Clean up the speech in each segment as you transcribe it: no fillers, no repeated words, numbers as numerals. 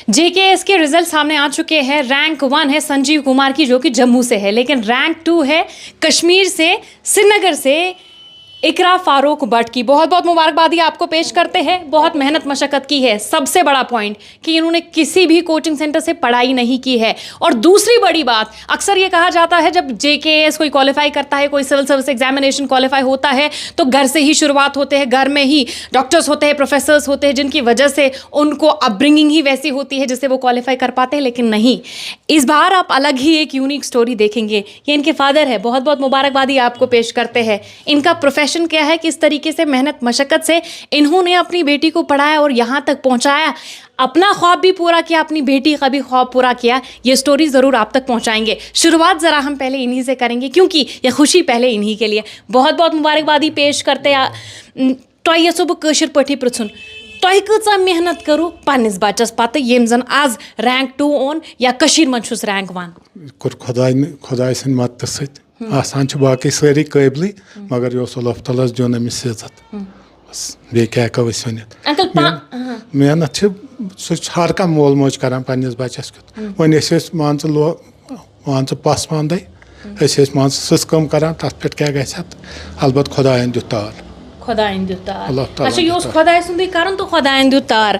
JKS के result सामने आ चुके हैं। रैंक 1 है संजीव कुमार की, जो कि जम्मू से है, लेकिन रैंक 2 है कश्मीर से, श्रीनगर से इकरा फारूक भट्ट की। बहुत बहुत मुबारकबादी आपको पेश करते हैं। बहुत मेहनत मशक्क़त की है। सबसे बड़ा पॉइंट कि इन्होंने किसी भी कोचिंग सेंटर से पढ़ाई नहीं की है। और दूसरी बड़ी बात, अक्सर ये कहा जाता है जब जेकेएस कोई क्वालिफाई करता है, कोई सिविल सर्विस एग्जामिनेशन क्वालिफाई होता है, तो घर से ही शुरुआत होते हैं। घर में ही डॉक्टर्स होते हैं, प्रोफेसर्स होते हैं, जिनकी वजह से उनको अपब्रिंगिंग ही वैसी होती है जिससे वो क्वालिफाई कर पाते हैं। लेकिन नहीं, इस बार आप अलग ही एक यूनिक स्टोरी देखेंगे। ये इनके फादर है। बहुत बहुत मुबारकबादी आपको पेश करते हैं। इनका प्रोफेशन क्या है, किस तरीके से मेहनत मशक्कत से इन्होंने अपनी बेटी को पढ़ाया और यहाँ तक पहुँचाया, अपना ख्वाब भी पूरा किया, अपनी बेटी का भी ख्वाब पूरा किया। ये स्टोरी ज़रूर आप तक पहुँचाएंगे। शुरुआत ज़रा हम पहले इन्हीं से करेंगे, क्योंकि ये खुशी पहले इन्हीं के लिए। बहुत बहुत मुबारकबादी पेश करते तोह यीशो बह कशर पठी पृछुन, तोह कचा मेहनत करू पन्निस बच्चस पत्ते येम जन आज रैंक 2 ओन या कशीर मन छुस रैंक 1? कुर खुदाई सिंद मदद सत आसान बाकी सारी काबिल, मगर यह अल्लाह ताला दियोन अमिस इज्जत। बस बे क्या हेको मेहनत सह हर कह मोल मोज करान पन्निस बच्चस क्युत। वन मान पस मानदे मान सस कम करान, तथ पे क्या गछ अलबत खुदायन दित तार। खुदायन दित तार। अच्छा, यह खुदाय सुंदे करन तो खुदायन दित तार।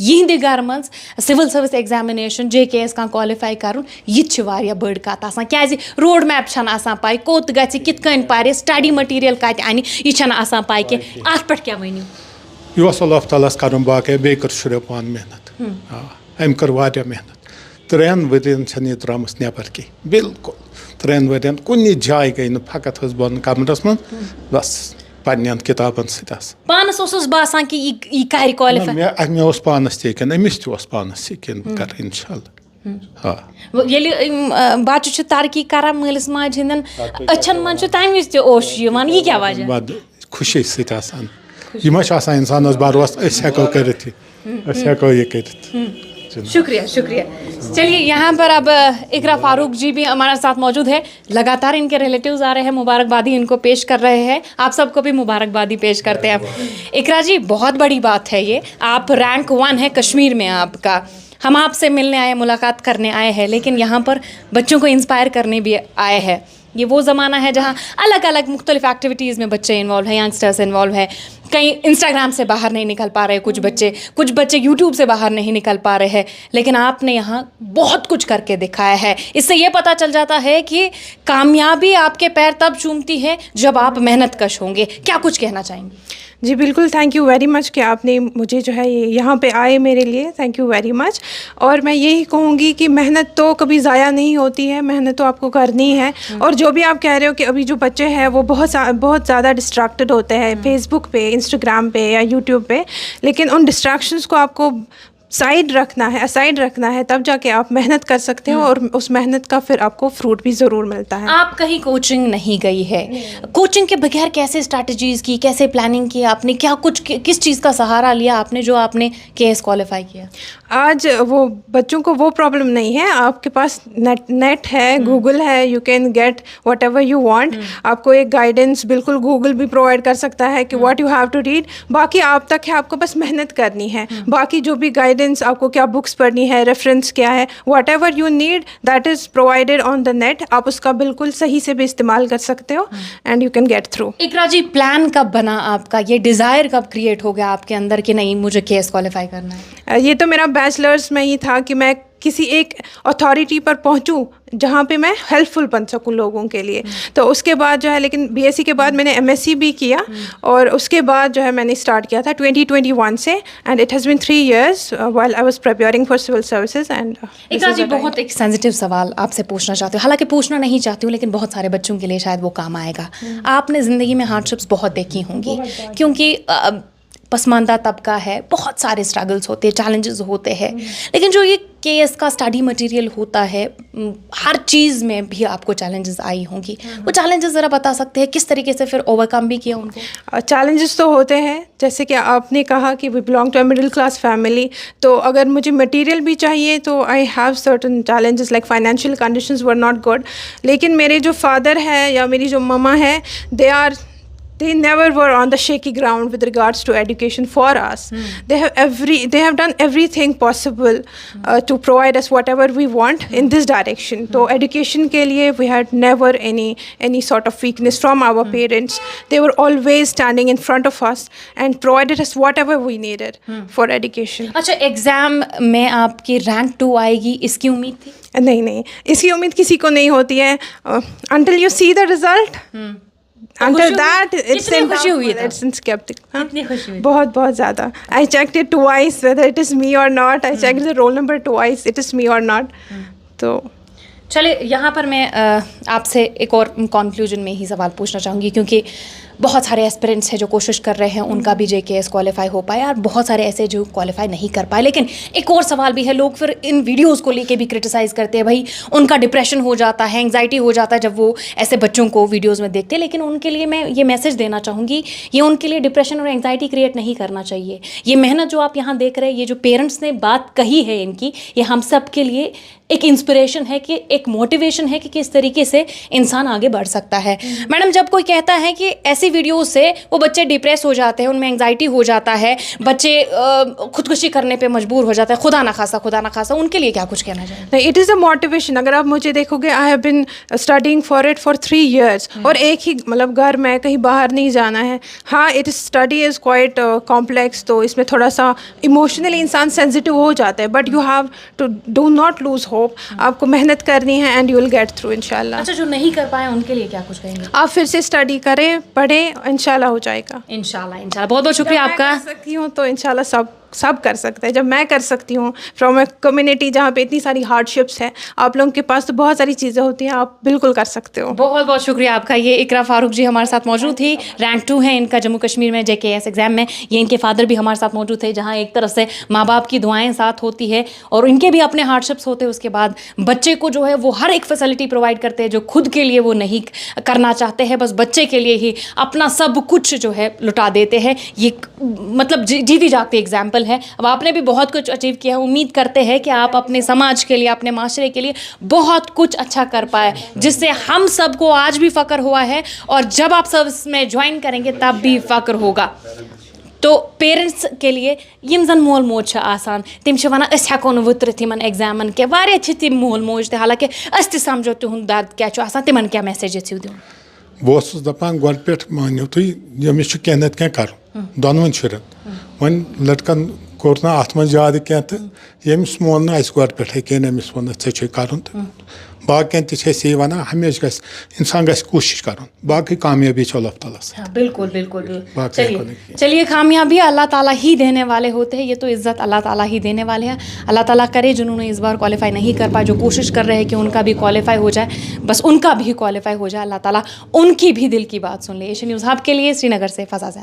यिहंदि घर मज सिविल सर्विस एग्जामिनेशन जेकेएस का क्वालिफाई करुन यह वारिया बड़ कत आसान। क्याजि रोड मैप छन आसान पाई, कोत गछि कित कन पारे, स्टडी मटीरियल कत अनि, यह छन आसान पाई के। अत पे क्या वनियो? यह अल्लाह तालास करन बाकी बे कर शुरू पान मेहनत। अम कर वारिया मेहनत। 3 वरियन छन द्रामस नेबर की, बिल्कुल 3 वरियन कुन जाय गई न फकत बन कमरस मन, बस पन्न किताबन सत पानस ओसस बासान कि यह कर क्वालिफाई। मे पानस तन अमिस पानस कर इंशाल्लाह। हाँ, ये बच्चे तरक्की करान मालिस माज हिंदन अछन मन तम विज ओश यह क्या वजह? खुशी सत यह इंसानस भरोस हेको कर यह कर। शुक्रिया शुक्रिया। चलिए, यहाँ पर अब इकरा फारूक जी भी हमारे साथ मौजूद है। लगातार इनके रिलेटिव्स आ रहे हैं, मुबारकबादी इनको पेश कर रहे हैं। आप सबको भी मुबारकबादी पेश करते हैं। इकरा जी, बहुत बड़ी बात है ये, आप रैंक 1 है कश्मीर में आपका। हम आपसे मिलने आए, मुलाकात करने आए हैं, लेकिन यहाँ पर बच्चों को इंस्पायर करने भी आए हैं। ये वो ज़माना है जहाँ अलग अलग मुख्तलिफ एक्टिविटीज़ में बच्चे इन्वॉल्व हैं, यंगस्टर्स इन्वॉल्व हैं। कहीं इंस्टाग्राम से बाहर नहीं निकल पा रहे कुछ बच्चे यूट्यूब से बाहर नहीं निकल पा रहे हैं, लेकिन आपने यहाँ बहुत कुछ करके दिखाया है। इससे ये पता चल जाता है कि कामयाबी आपके पैर तब चूमती है जब आप मेहनत कश होंगे। क्या कुछ कहना चाहेंगे? जी बिल्कुल, थैंक यू वेरी मच कि आपने मुझे जो है यहाँ पे आए मेरे लिए, थैंक यू वेरी मच। और मैं यही कहूँगी कि मेहनत तो कभी ज़ाया नहीं होती है, मेहनत तो आपको करनी है। और जो भी आप कह रहे हो कि अभी जो बच्चे हैं वो बहुत ज़्यादा डिस्ट्रैक्टेड होते हैं फेसबुक पे, इंस्टाग्राम पे या यूट्यूब पे, लेकिन उन डिस्ट्रैक्शंस को आपको असाइड रखना है, तब जाके आप मेहनत कर सकते हो और उस मेहनत का फिर आपको फ्रूट भी ज़रूर मिलता है। आप कहीं कोचिंग नहीं गई है, कोचिंग के बगैर कैसे स्ट्रैटेजीज़ की, कैसे प्लानिंग की आपने, क्या कुछ किस चीज़ का सहारा लिया आपने जो आपने केएस क्वालिफाई किया? आज वो बच्चों को वो प्रॉब्लम नहीं है, आपके पास नेट है, गूगल है, you can get what ever you want. आपको एक गाइडेंस बिल्कुल गूगल भी प्रोवाइड कर सकता है कि what you have to read. बाकी आप तक है, आपको बस मेहनत करनी है। बाकी जो भी गाइडेंस, आपको क्या बुक्स पढ़नी है, रेफरेंस क्या है, what ever you need that is provided on the net. आप उसका बिल्कुल सही से भी इस्तेमाल कर सकते हो and you can get through. Iqra ji, plan कब बना आपका? ये डिज़ायर कब क्रिएट हो गया आपके अंदर कि नहीं मुझे केएस क्वालिफाई करना है? ये तो मेरा बैचलर्स में ही था कि मैं किसी एक अथॉरिटी पर पहुंचूं जहां पे मैं हेल्पफुल बन सकूं लोगों के लिए। तो उसके बाद जो है, लेकिन बीएससी के बाद मैंने एमएससी भी किया और उसके बाद जो है मैंने स्टार्ट किया था 2021 से, and it has been 3 years while I was preparing for civil services. And Iqra ji, बहुत एक सेंसिटिव सवाल आपसे पूछना चाहती हूँ, हालांकि पूछना नहीं चाहती हूँ, लेकिन बहुत सारे बच्चों के लिए शायद वो काम आएगा। आपने ज़िंदगी में हार्डशिप्स बहुत देखी होंगी, क्योंकि पसमानदा तबका है, बहुत सारे स्ट्रगल्स होते हैं, चैलेंजेस होते हैं, लेकिन जो ये केएस का स्टडी मटेरियल होता है, हर चीज़ में भी आपको चैलेंजेस आई होंगी, वो चैलेंजेस ज़रा बता सकते हैं किस तरीके से फिर ओवरकम भी किया उनको? चैलेंजेस तो होते हैं, जैसे कि आपने कहा कि we belong to a middle class family, तो अगर मुझे मटेरियल भी चाहिए तो I have certain challenges, like financial conditions were not good. लेकिन मेरे जो फादर है या मेरी जो ममा है, they never were on the shaky ground with regards to education for us. They have done everything possible to provide us whatever we want in this direction. So education ke liye we had never any sort of weakness from our parents. They were always standing in front of us and provided us whatever we needed for education. अच्छा, exam में आपकी rank 2 आएगी इसकी उम्मीद थी? नहीं, इसकी उम्मीद किसी को नहीं होती है until you see the result. Until that, it's कितनी खुशी हुई था? it's in skeptic. कितनी खुशी हुई? बहुत ज़्यादा. I checked it twice whether it is me or not. I checked the roll number twice. It is me or not. तो चलिए, यहाँ पर मैं आपसे एक और कंक्लूजन में ही सवाल पूछना चाहूँगी, क्योंकि बहुत सारे एस्पिरेंट्स हैं जो कोशिश कर रहे हैं उनका भी JKS क्वालिफाई हो पाए, और बहुत सारे ऐसे जो क्वालिफाई नहीं कर पाए। लेकिन एक और सवाल भी है, लोग फिर इन वीडियोस को लेके भी क्रिटिसाइज़ करते हैं, भाई उनका डिप्रेशन हो जाता है, एंग्जाइटी हो जाता है जब वो ऐसे बच्चों को वीडियोस में देखते हैं। लेकिन उनके लिए मैं ये मैसेज देना चाहूँगी, ये उनके लिए डिप्रेशन और एंग्जाइटी क्रिएट नहीं करना चाहिए। ये मेहनत जो आप यहाँ देख रहे हैं, ये जो पेरेंट्स ने बात कही है इनकी, ये हम सब के लिए एक इंस्पिरेशन है, कि एक मोटिवेशन है कि किस तरीके से इंसान आगे बढ़ सकता है। मैडम, जब कोई कहता है कि ऐसी वीडियो से वो बच्चे डिप्रेस हो जाते हैं, उनमें एंग्जाइटी हो जाता है, बच्चे खुदकुशी करने पे मजबूर हो जाता है, खुदा ना खासा, उनके लिए क्या कुछ कहना चाहिए? नहीं, इट इज़ अ मोटिवेशन। अगर आप मुझे देखोगे, I have been studying for it for 3 years, और एक ही मतलब घर में, कहीं बाहर नहीं जाना है। हाँ, it is study is quite complex, तो इसमें थोड़ा सा इमोशनली इंसान सेंसिटिव हो जाता है, but you have to do not lose hope. आपको मेहनत करनी है and you will get through इंशाल्लाह। अच्छा, जो नहीं कर पाए उनके लिए क्या कुछ कहेंगे? आप फिर से स्टडी करें, पढ़ें, इंशाल्लाह हो जाएगा। इंशाल्लाह। बहुत बहुत शुक्रिया आपका। कर सकती हूँ तो इंशाल्लाह सब कर सकते हैं। जब मैं कर सकती हूँ फ्रॉम ए कम्युनिटी जहाँ पे इतनी सारी हार्डशिप्स है, आप लोगों के पास तो बहुत सारी चीज़ें होती हैं, आप बिल्कुल कर सकते हो। बहुत बहुत शुक्रिया आपका। ये इकरा फारूक जी हमारे साथ मौजूद थी, रैंक 2 है इनका जम्मू कश्मीर में JKS एग्ज़ाम में। ये इनके फादर भी हमारे साथ मौजूद थे, जहाँ एक तरफ से माँ बाप की दुआएं साथ होती है और इनके भी अपने हार्डशिप्स होते हैं, उसके बाद बच्चे को जो है वो हर एक फैसिलिटी प्रोवाइड करते हैं जो खुद के लिए वो नहीं करना चाहते हैं, बस बच्चे के लिए ही अपना सब कुछ जो है लुटा देते हैं। ये मतलब जीती जागती एग्जाम्पल है। अब आपने भी बहुत कुछ अचीव किया है, उम्मीद करते हैं कि आप अपने समाज के लिए, अपने माशरे के लिए बहुत कुछ अच्छा कर पाए, जिससे हम सबको आज भी फ़ख्र हुआ है और जब आप सर्विस में ज्वाइन करेंगे तब भी फ़ख्र होगा। तो पेरेंट्स के लिए यम जन मोल मोज आसान, तिम वन अस हेको न उतरित इन एग्जामन के वारिया छ तिम मोल मोज ते, हालांकि अस ते समझो तुहद दर्द क्या आसान, तिमन क्या मैसेज यू दिन? बहुत दपान गोड पे मानियो तुम यमिस कह नत क्या कर दोनवन शुरन वन लड़कन कोर ना अत मन ज्यादा क्या तो यमिस मोल ना गोड पे कह अमिस वो ऐ कर बाकियन ते वन हमेशा इंसान गस कोशिश कर, बाकी कामयाबी अल्लाह ताला से। हाँ, बिल्कुल बिल्कुल। चलिए कामयाबी अल्लाह ताला ही देने वाले होते हैं, ये तो इज़्ज़त अल्लाह ताला ही देने वाले हैं। अल्लाह ताला करे जिन्होंने इस बार क्वालिफाई नहीं कर पाए, जो कोशिश कर रहे हैं कि उनका भी क्वालिफाई हो जाए, बस उनका भी क्वालिफाई हो जाए, अल्लाह ताला उनकी भी दिल की बात सुन ले। एशियन न्यूज़ हब के लिए श्रीनगर से फज़ा ज़ैन।